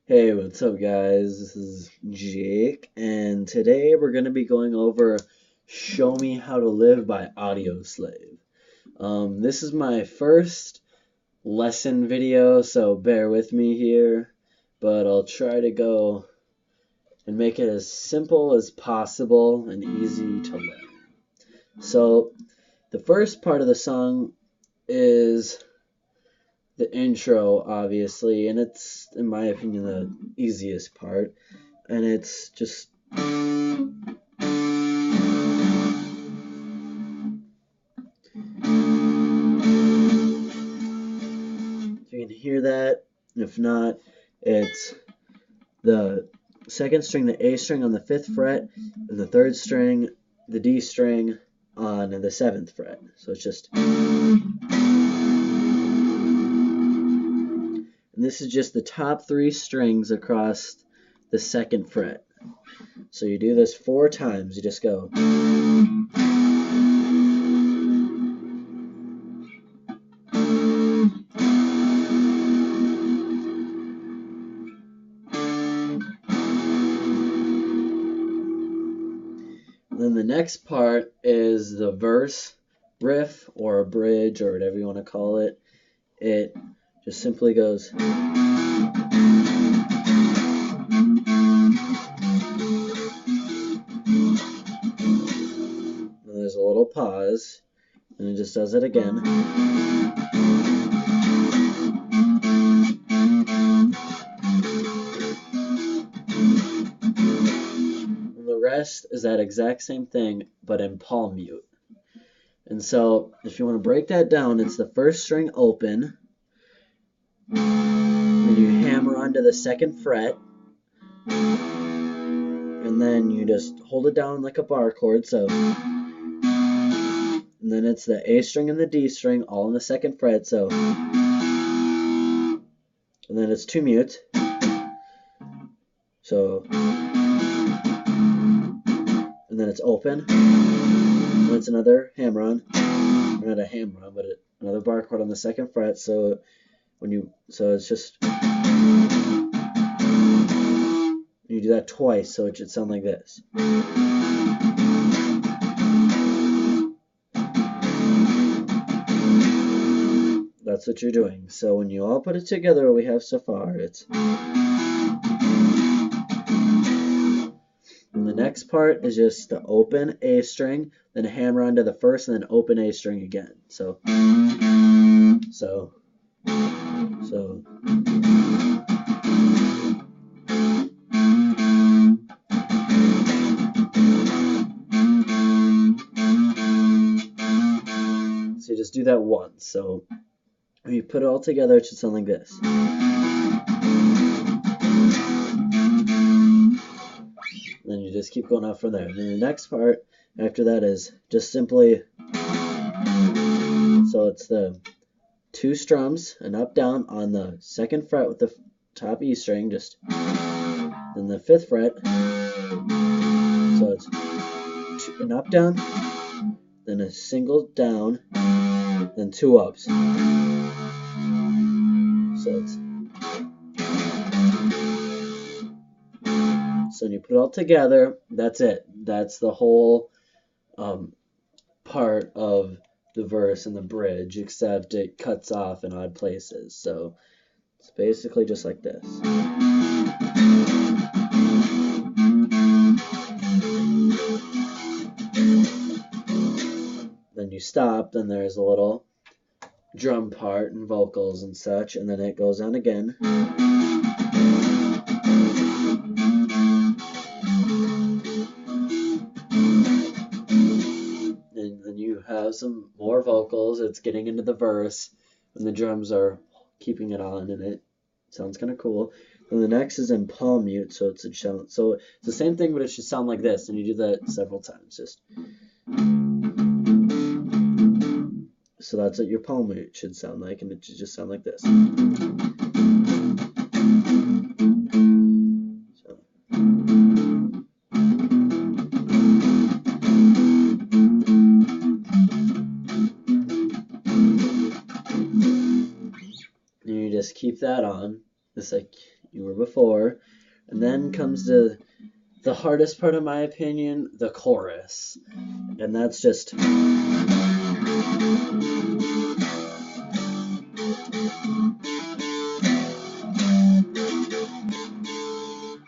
Hey, what's up, guys? This is Jake, and today we're going to be going over Show Me How to Live by Audioslave. This is my first lesson video, so bear with me here, but I'll try to go and make it as simple as possible and easy to learn. So, the first part of the song is the intro, obviously, and it's, in my opinion, the easiest part. And it's just you can hear that. If not, it's the second string, the A string on the 5th fret, and the third string, the D string on the 7th fret. So it's just, and this is just the top 3 strings across the 2nd fret. So you do this 4 times. You just go. Then the next part is the verse riff or a bridge or whatever you want to call it. It just simply goes. And there's a little pause, and it just does it again. And the rest is that exact same thing, but in palm mute. And so, if you want to break that down, it's the first string open, then you hammer onto the 2nd fret, and then you just hold it down like a bar chord, so, and then it's the A string and the D string all on the 2nd fret, so, and then it's 2 mutes, so, and then it's open, and it's another hammer on, or not a hammer on, but another bar chord on the 2nd fret, so it's just, you do that twice, so it should sound like this. That's what you're doing. So when you all put it together, what we have so far, it's. And the next part is just the open A string, then hammer onto the first, and then open A string again. So. So you just do that once. So when you put it all together, it should sound like this. Then you just keep going out from there. And then the next part after that is just simply, so it's the 2 strums, an up down on the 2nd fret with the top E string, just, then the 5th fret, so it's an up down, then a single down, then 2 ups. So when you put it all together, that's it. That's the whole part of the verse and the bridge, except it cuts off in odd places. So it's basically just like this. Then you stop, then there's a little drum part and vocals and such, and then it goes on again. And then you have some more vocals. It's getting into the verse, and the drums are keeping it on, and it sounds kind of cool. And the next is in palm mute, so it's the same thing, but it should sound like this, and you do that several times. So that's what your palm mute should sound like, and it should just sound like this. You just keep that on. It's like you were before. And then comes the hardest part, in my opinion, the chorus. And that's just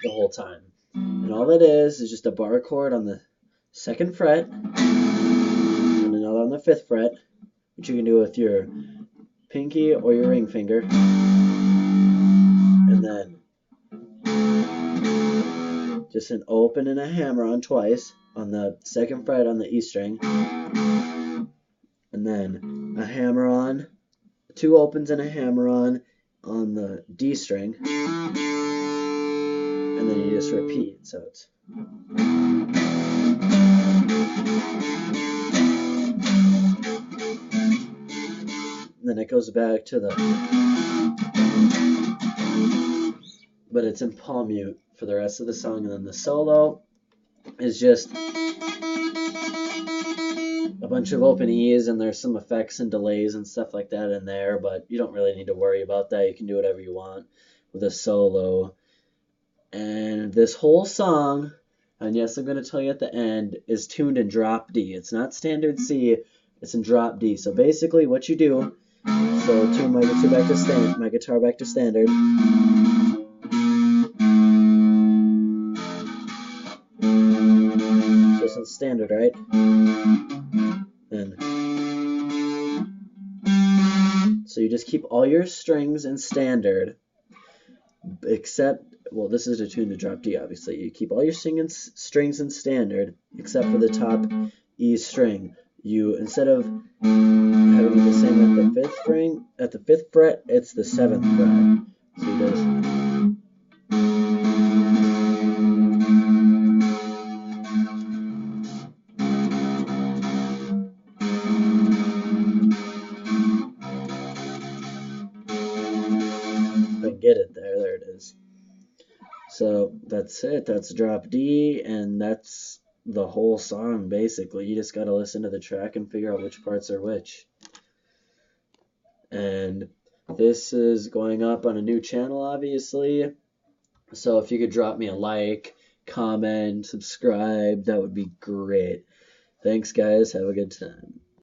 the whole time. And all that is just a bar chord on the 2nd fret and another on the 5th fret, which you can do with your pinky or your ring finger. And then just an open and a hammer-on twice on the 2nd fret on the E string. And then a hammer-on, 2 opens and a hammer-on on the D string. And then you just repeat. So it's then it goes back to the, but it's in palm mute for the rest of the song. And then the solo is just a bunch of open E's, and there's some effects and delays and stuff like that in there, but you don't really need to worry about that. You can do whatever you want with a solo. And this whole song, and yes, I'm going to tell you at the end, is tuned in drop D. It's not standard C, it's in drop D. So basically what you do, so tune my guitar back to standard. Just in standard, right? And so you just keep all your strings in standard, except, well, this is a tune to drop D, obviously. You keep all your strings in standard, except for the top E string. You, instead of having it the same at the 5th string, at the 5th fret, it's the 7th fret. So you just, get it there it is. So that's it, that's drop D, and that's the whole song basically. You just got to listen to the track and figure out which parts are which. And this is going up on a new channel, obviously, so if you could drop me a like, comment, subscribe, that would be great. Thanks guys, have a good time.